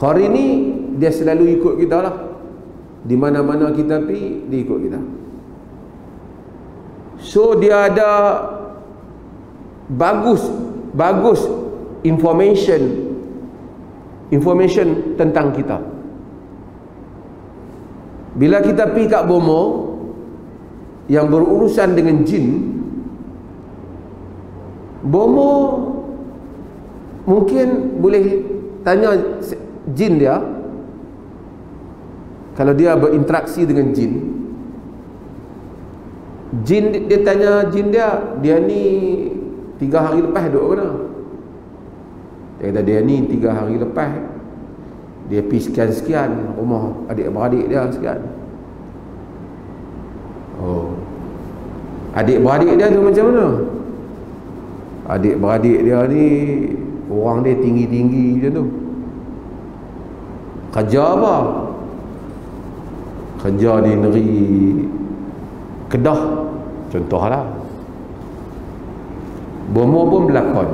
Qarin ni dia selalu ikut kita lah. Di mana-mana kita pergi, dia ikut kita. So dia ada bagus information tentang kita. Bila kita pergi kat Bomo yang berurusan dengan jin, Bomo mungkin boleh tanya jin dia. Kalau dia berinteraksi dengan jin, dia tanya jin dia ni 3 hari lepas duduk mana? Dia kata dia ni 3 hari lepas dia pergi sekian-sekian rumah adik-beradik dia sekian. Oh, adik-beradik dia tu macam mana? Adik-beradik dia ni orang dia tinggi-tinggi macam tu. Kerja apa? Kerja di negeri Kedah contohlah. Bomo pun berlakon.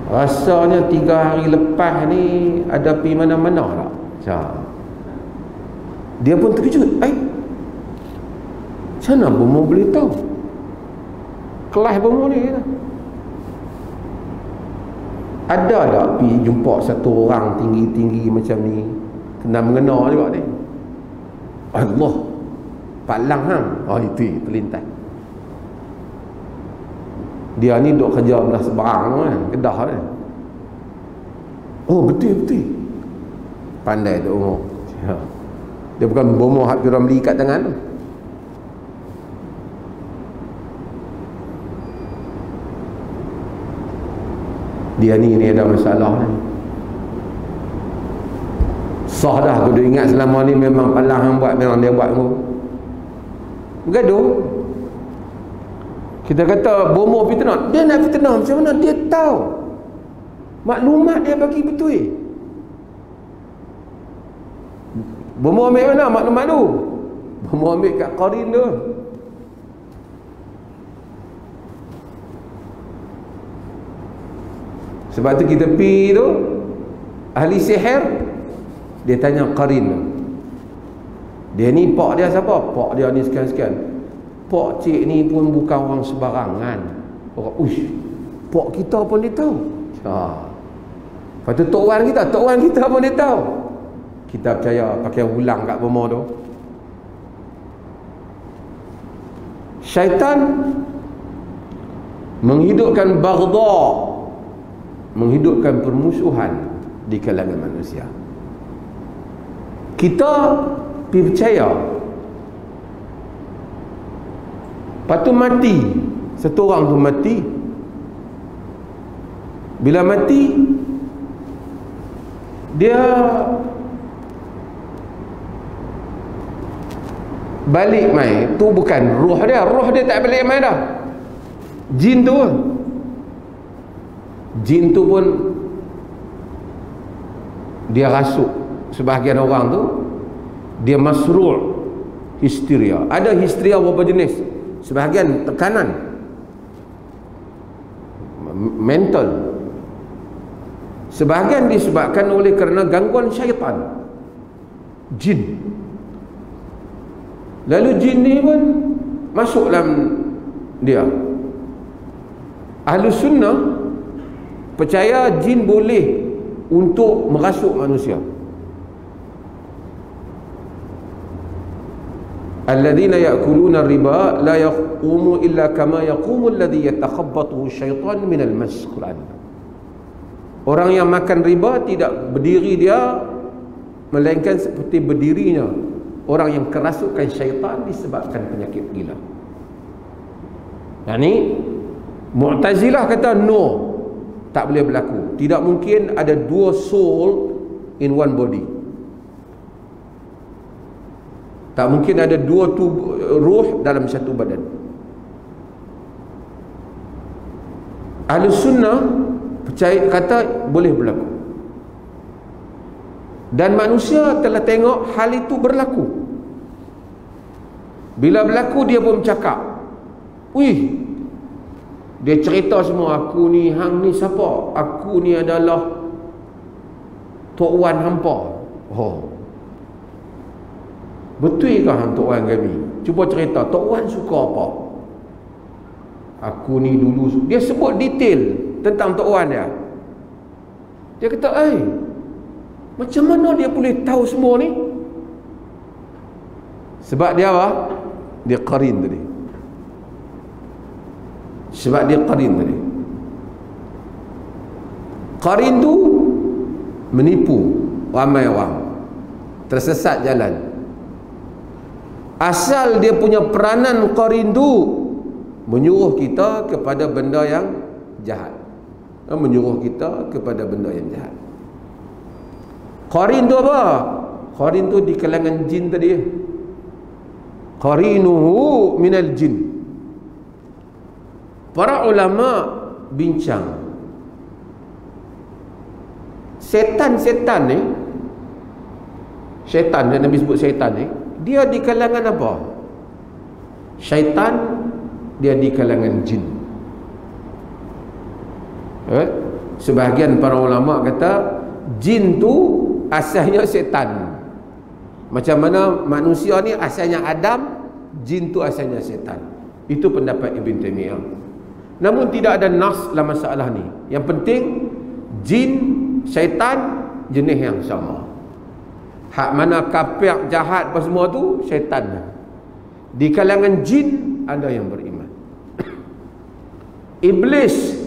Rasanya 3 hari lepas ni ada pergi mana-mana tak? Dia pun terkejut. Macam mana Bomo boleh tahu? Kelas Bomo ni lah. Ada tak pergi jumpa satu orang tinggi-tinggi macam ni, kena mengena juga ni? Allah, palang hang. Itu terlintas. Dia ni duk kerja belah seberang kan, Kedah kan. Oh betul. Pandai tu Bomo. Dia bukan Bomo hak orang beli kat tangan tu. Dia ni ada masalah ni. Sah dah aku dah ingat selama ni memang palang hang buat, memang dia buat tu. Gaduh. Kita kata Bomo fitnah, dia nak fitnah macam mana? Dia tahu maklumat dia bagi betul. Bomo ambil mana maklumat tu? Bomo ambil kat Qarin tu. Sebab tu kita pergi tu, ahli sihir, dia tanya Qarin tu, dia ni pak dia siapa? Pak dia ni sekian-sekian. Pak cik ni pun bukan orang sebarangan. Orang, pak kita pun dia tahu. Lepas tu Tok Wan kita pun dia tahu. Kita percaya pakai ulang kat Bomo tu. Syaitan menghidupkan baghdha, menghidupkan permusuhan di kalangan manusia. Kita percaya lepas tu mati, satu orang tu mati. Bila mati, dia balik mai. Tu bukan roh dia tak balik mai dah. Jin tu pun dia rasuk. Sebahagian orang tu dia masru' histeria. Ada histeria beberapa jenis. Sebahagian tekanan mental, sebahagian disebabkan oleh kerana gangguan syaitan, jin. Lalu jin ni pun masuk dalam dia. Ahlus sunnah percaya jin boleh untuk merasuk manusia. Alladzina ya'kuluna riba la yaqumu illa kama yaqumu alladhi yatakhabbathu syaitan minal mas. Orang yang makan riba tidak berdiri dia melainkan seperti berdirinya orang yang kerasukan syaitan disebabkan penyakit gila. Yani Mu'tazilah kata no, tak boleh berlaku. Tidak mungkin ada dua soul in one body. Tak mungkin ada dua ruh dalam satu badan. Ahlus sunnah percaya, kata boleh berlaku. Dan manusia telah tengok hal itu berlaku. Bila berlaku dia pun cakap, Dia cerita semua, aku ni, hang ni siapa? Aku ni adalah Tok Wan hampa. Oh, betul ke hang Tok Wan kami? Cuba cerita, Tok Wan suka apa? Aku ni dulu, dia sebut detail tentang Tok Wan dia. Dia kata, macam mana dia boleh tahu semua ni? Sebab dia apa? Dia qarin tadi. Sebab dia qarin tadi. Qarin tu menipu ramai orang, tersesat jalan. Asal dia punya peranan qarin tu menyuruh kita kepada benda yang jahat, menyuruh kita kepada benda yang jahat. Qarin tu apa? Qarin tu di kalangan jin tadi. Qarinuhu minal jin. Para ulama bincang, setan-setan ni, syaitan yang Nabi sebut syaitan ni, dia di kalangan apa? Syaitan dia di kalangan jin. Sebahagian para ulama kata jin tu asalnya setan. Macam mana manusia ni asalnya Adam, jin tu asalnya setan. Itu pendapat Ibn Taymiyah. Namun tidak ada nas dalam masalah ni. Yang penting jin, syaitan jenis yang sama. Hak mana kafir, jahat apa semua tu syaitan. Di kalangan jin ada yang beriman. Iblis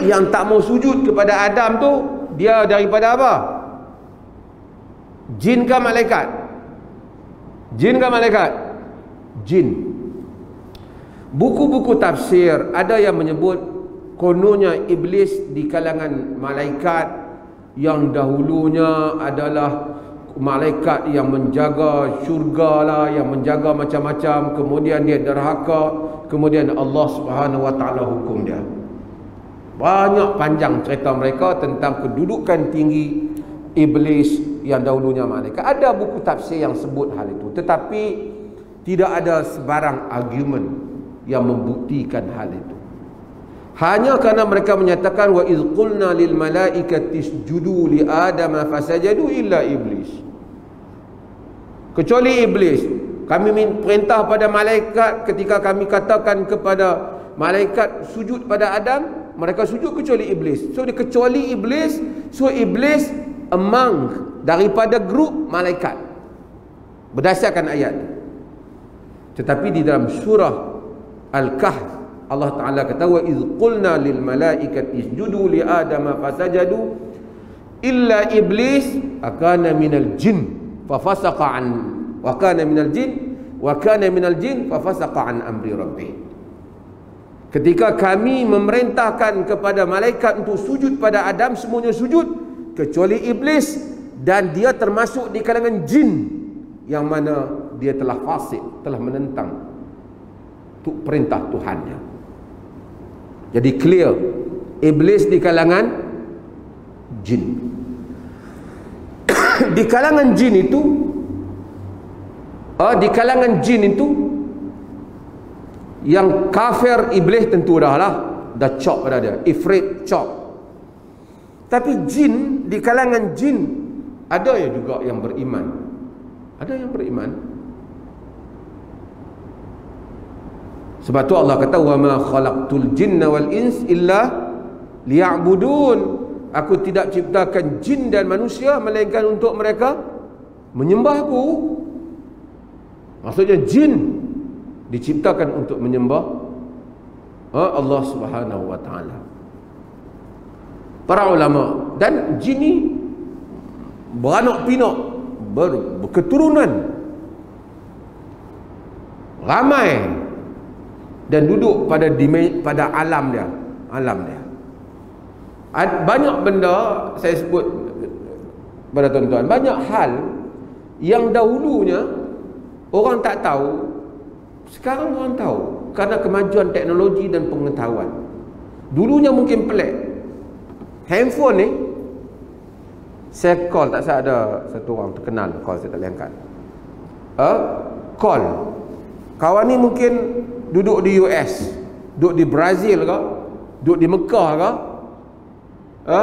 yang tak mau sujud kepada Adam tu, dia daripada apa? Jin ke malaikat? Jin ke malaikat? Jin. Buku-buku tafsir ada yang menyebut kononnya iblis di kalangan malaikat yang dahulunya adalah malaikat yang menjaga syurga lah, yang menjaga macam-macam, kemudian dia derhaka, kemudian Allah Subhanahu wa taala hukum dia. Banyak panjang cerita mereka tentang kedudukan tinggi iblis yang dahulunya malaikat. Ada buku tafsir yang sebut hal itu, tetapi tidak ada sebarang argumen yang membuktikan hal itu. Hanya kerana mereka menyatakan wa iz qulna lil malaikati isjudu li adama fasajadu illa iblis. Kecuali iblis. Kami perintah pada malaikat, ketika kami katakan kepada malaikat sujud pada Adam, mereka sujud kecuali iblis. So dia kecuali iblis, so iblis among daripada grup malaikat berdasarkan ayat. Tetapi di dalam surah Al-Kahf Allah Ta'ala kata wa iz qulna lil malaikati isjudu li adama fasajadu illa iblis akana minal jin fafasaqa an wa kana minal jin fafasaqa an amri rabbih. Ketika kami memerintahkan kepada malaikat untuk sujud pada Adam, semuanya sujud kecuali iblis, dan dia termasuk di kalangan jin yang mana dia telah fasik, telah menentang perintah Tuhannya. Jadi clear, iblis di kalangan jin. Di kalangan jin itu, yang kafir iblis tentu dah cop pada dia, ifrit cop. Tapi jin, di kalangan jin ada ya juga yang beriman. Ada yang beriman. Sebab tu Allah kata wa ma khalaqtul jinna wal ins illa liya'budun. Aku tidak ciptakan jin dan manusia melainkan untuk mereka menyembah aku. Maksudnya jin diciptakan untuk menyembah Allah Subhanahu wa taala. Para ulama, dan jin ni beranak pinak, berketurunan ramai, dan duduk pada alam dia. Banyak benda saya sebut pada tuan-tuan, banyak hal yang dahulunya orang tak tahu, sekarang orang tahu kerana kemajuan teknologi dan pengetahuan. Dulunya mungkin pelik. Handphone ni, saya call, tak saya ada satu orang terkenal call, saya tak boleh angkat. Call kawan ni mungkin duduk di US, duduk di Brazil ke, duduk di Mekah ke,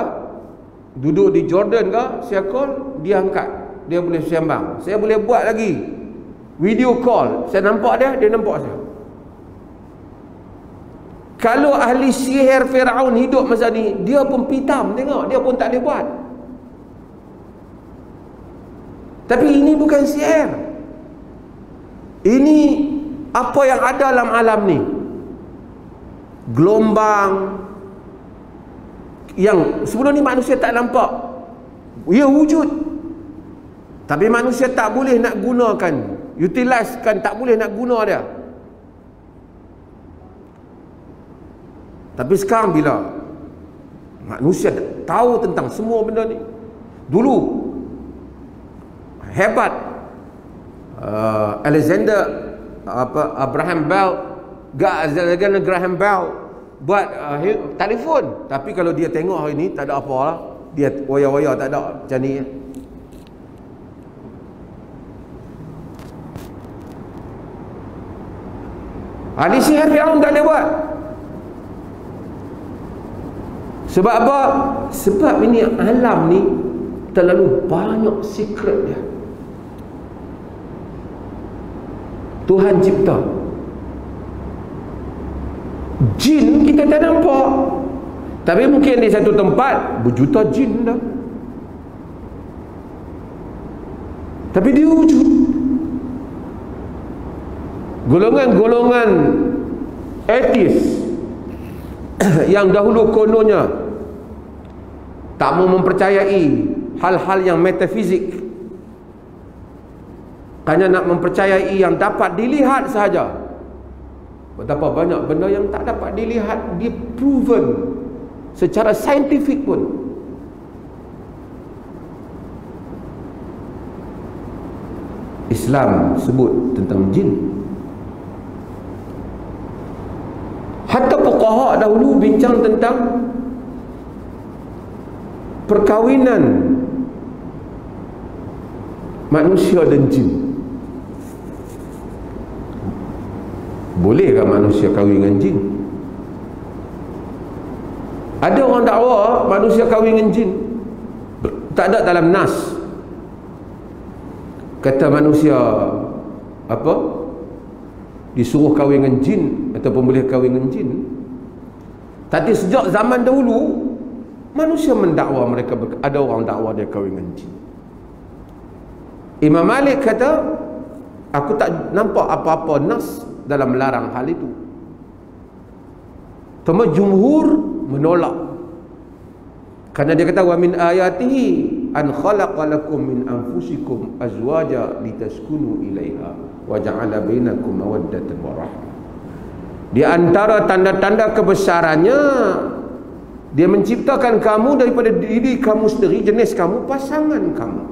duduk di Jordan ke, saya call, dia angkat, dia boleh sembang. Saya boleh buat lagi video call, saya nampak dia, dia nampak saya. Kalau ahli sihir Firaun hidup masa ni, dia pun pitam tengok, dia pun tak boleh buat. Tapi ini bukan sihir. Ini apa yang ada dalam alam ni. Gelombang yang sebelum ni manusia tak nampak, ia wujud. Tapi manusia tak boleh nak gunakan, utilizekan, tak boleh nak guna dia. Tapi sekarang bila manusia tahu tentang semua benda ni, dulu hebat Graham Bell buat telefon. Tapi kalau dia tengok hari ni tak ada apa lah, dia waya-waya tak ada macam ni. Ahli sihir Firaun tak boleh buat. Sebab apa? Sebab ini alam ni terlalu banyak secret dia. Tuhan cipta. Jin kita tak nampak, tapi mungkin di satu tempat berjuta jin dah. Tapi dia wujud. Golongan-golongan ateis yang dahulu kononnya tak mau mempercayai hal-hal yang metafizik, hanya nak mempercayai yang dapat dilihat sahaja. Betapa banyak benda yang tak dapat dilihat, diproven secara saintifik pun. Islam sebut tentang jin. Hatta fuqaha dahulu bincang tentang perkahwinan manusia dan jin. Bolehkah manusia kahwin dengan jin? Ada orang dakwa manusia kahwin dengan jin. Tak ada dalam nas kata manusia disuruh kahwin dengan jin ataupun boleh kahwin dengan jin. Tapi sejak zaman dahulu manusia mendakwa mereka, ada orang dakwa dia kahwin dengan jin. Imam Malik kata, aku tak nampak apa-apa nas dalam melarang hal itu. Tetapi jumhur menolak, kerana dia kata wa min ayatihi an khalaqa lakum min anfusikum azwaja litaskunu ilaiha wa ja'ala bainakum mawaddatan wa rahmah. Di antara tanda-tanda kebesarannya, dia menciptakan kamu daripada diri kamu sendiri, jenis kamu, pasangan kamu.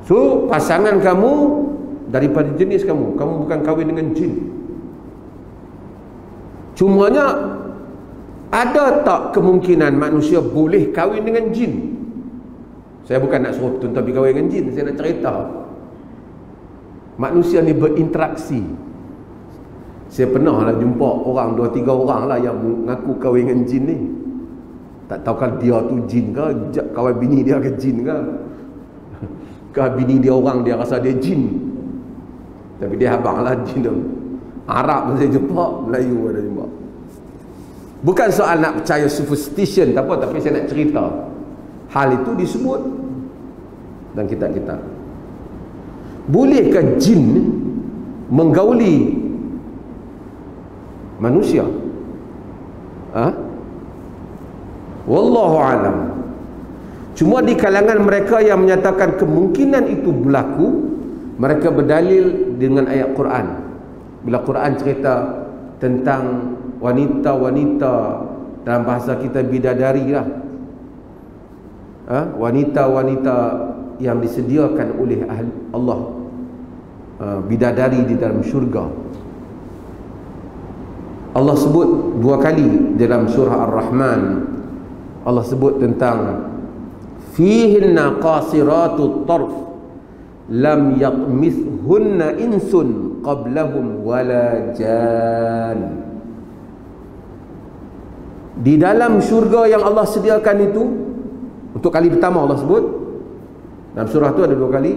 So pasangan kamu daripada jenis kamu, kamu bukan kahwin dengan jin. Cumanya ada tak kemungkinan manusia boleh kahwin dengan jin? Saya bukan nak suruh tuan-tuan pergi kahwin dengan jin, saya nak cerita manusia ni berinteraksi. Saya pernah lah jumpa orang, 2-3 orang lah yang mengaku kahwin dengan jin ni. Tak tahu kan dia tu jin ke, kawan bini dia ke jin ke, bini dia orang dia rasa dia jin, tapi dia abang lah jin tu. Arab pun saya jumpa, Melayu ada jumpa. Bukan soal nak percaya superstition tak apa, tapi saya nak cerita hal itu disebut dalam kitab-kitab. Bolehkah jin menggauli manusia? Wallahu alam. Cuma di kalangan mereka yang menyatakan kemungkinan itu berlaku, mereka berdalil dengan ayat Quran. Bila Quran cerita tentang wanita-wanita, dalam bahasa kita bidadari lah, wanita-wanita yang disediakan oleh Allah, bidadari di dalam syurga. Allah sebut 2 kali dalam surah Ar-Rahman. Allah sebut tentang fihinna qasiratut tarf lam yatmithunna insun qablahum wala jan. Di dalam syurga yang Allah sediakan itu, untuk kali pertama Allah sebut dalam surah tu ada 2 kali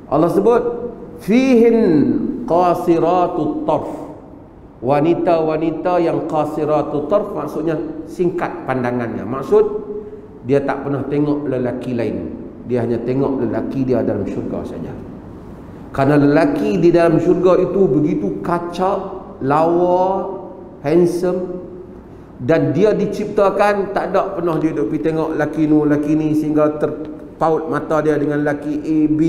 Allah sebut fihin qasiratut tarf, wanita-wanita yang qasiratut tarf, maksudnya singkat pandangannya. Maksud dia tak pernah tengok lelaki lain, dia hanya tengok lelaki dia dalam syurga saja. Kerana lelaki di dalam syurga itu begitu kacak, lawa, handsome, dan dia diciptakan tak ada pernah dia duk pergi tengok laki ni sehingga terpaut mata dia dengan laki A, B,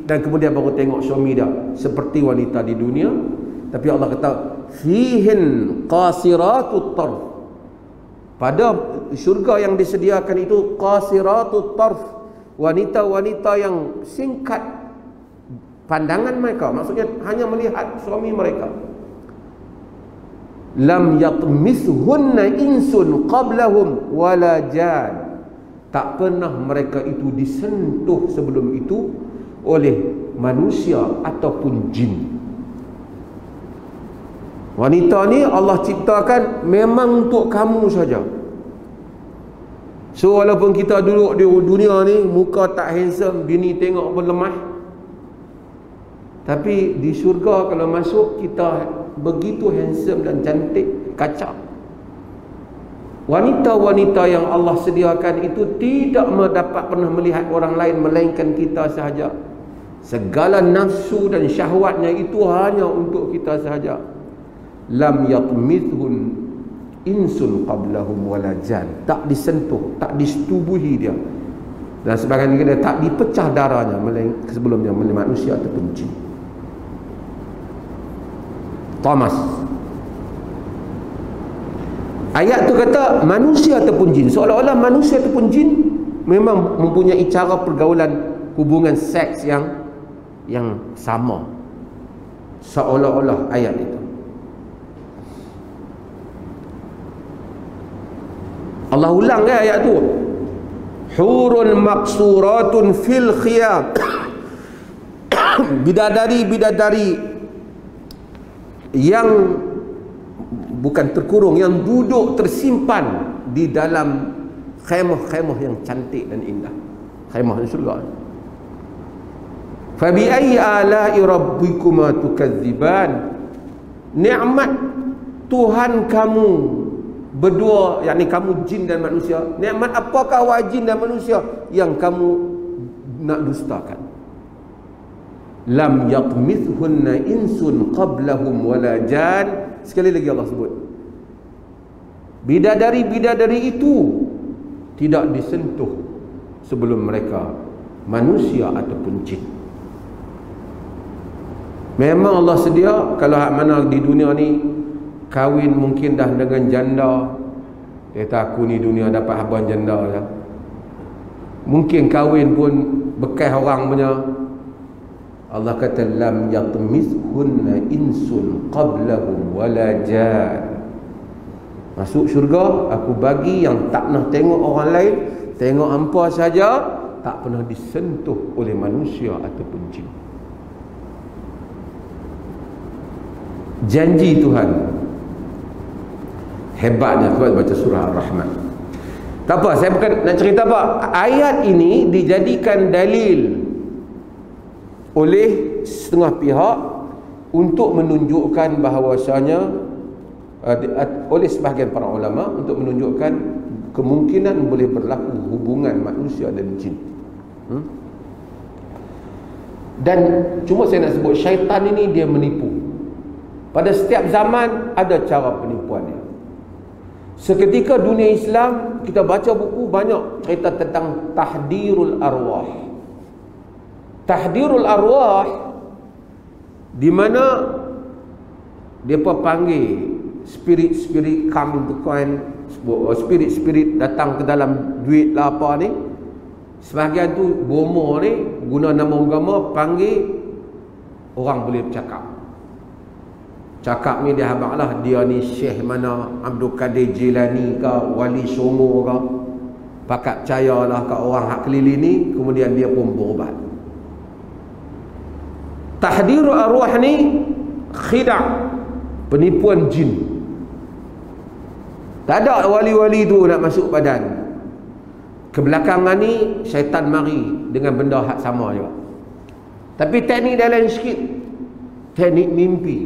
dan kemudian baru tengok suami dia seperti wanita di dunia. Tapi Allah kata fihin qasiratut tarf, pada syurga yang disediakan itu qasiratut tarf, wanita-wanita yang singkat pandangan mereka, maksudnya hanya melihat suami mereka. Lam yatmithunna insun qablahum wala jan, tak pernah mereka itu disentuh sebelum itu oleh manusia ataupun jin. Wanita ni Allah ciptakan memang untuk kamu saja. So walaupun kita duduk di dunia ni muka tak handsome, bini tengok pun lemah, tapi di syurga kalau masuk kita begitu handsome dan cantik, kacak. Wanita-wanita yang Allah sediakan itu tidak mendapat pernah melihat orang lain melainkan kita sahaja. Segala nafsu dan syahwatnya itu hanya untuk kita sahaja. Lam yatmithun insun qablahum wala jan, tak disentuh, tak disetubuhi dia, dan sebagian dia tak dipecah darahnya sebelumnya oleh manusia ataupun jin. Thomas, ayat tu kata manusia ataupun jin, seolah-olah manusia ataupun jin memang mempunyai cara pergaulan hubungan seks yang sama, seolah-olah ayat itu. Allah ulang ayat tu, hurun maqsuratun fil khiyam, bidadari-bidadari yang bukan terkurung, yang duduk tersimpan di dalam khemah-khemah yang cantik dan indah, khemah di syurga. Fa bi ayyi ala'i rabbikuma tukadziban, nikmat Tuhan kamu berdua, yakni kamu jin dan manusia, nikmat apakah wahai jin dan manusia yang kamu nak dustakan? Lam yatmithunna insun qablahum wala jan. Sekali lagi Allah sebut, bidadari-bidadari itu tidak disentuh sebelum mereka manusia ataupun jin. Memang Allah sedia, kalau hak mana di dunia ni kahwin mungkin dah dengan janda, dia kata aku ni dunia dapat habuan janda ya. Mungkin kahwin pun bekas orang punya. Allah kata lam yatmithunna insun qablahum wala jan. Masuk syurga aku bagi yang tak pernah tengok orang lain, tengok hampa saja, tak pernah disentuh oleh manusia ataupun jin. Janji Tuhan hebatnya. Tuan baca surah Ar-Rahman. Tak apa, saya bukan nak cerita apa. Ayat ini dijadikan dalil oleh setengah pihak untuk menunjukkan bahawasanya oleh sebahagian para ulama untuk menunjukkan kemungkinan boleh berlaku hubungan manusia dan jin. Dan cuma saya nak sebut, syaitan ini dia menipu. Pada setiap zaman ada cara penipuannya. Seketika dunia Islam, kita baca buku banyak cerita tentang tahdirul arwah. Tahdirul arwah, di mana depa panggil spirit-spirit come into coin, spirit-spirit datang ke dalam duit lah apa ni. Sebahagian tu bomo ni guna nama agama, panggil orang boleh bercakap. Cakap ni dia habaqlah dia ni Syekh mana, Abdul Qadir Jilani ke, Wali Songo ke, pakat percayalah ke orang hak keliling ni, kemudian dia pun berubat. Tahdirul arwah ni Khida', penipuan jin. Tak ada wali-wali tu nak masuk badan. Kebelakangan ni syaitan mari dengan benda hak sama juga. Tapi teknik dia lain sikit. Teknik mimpi.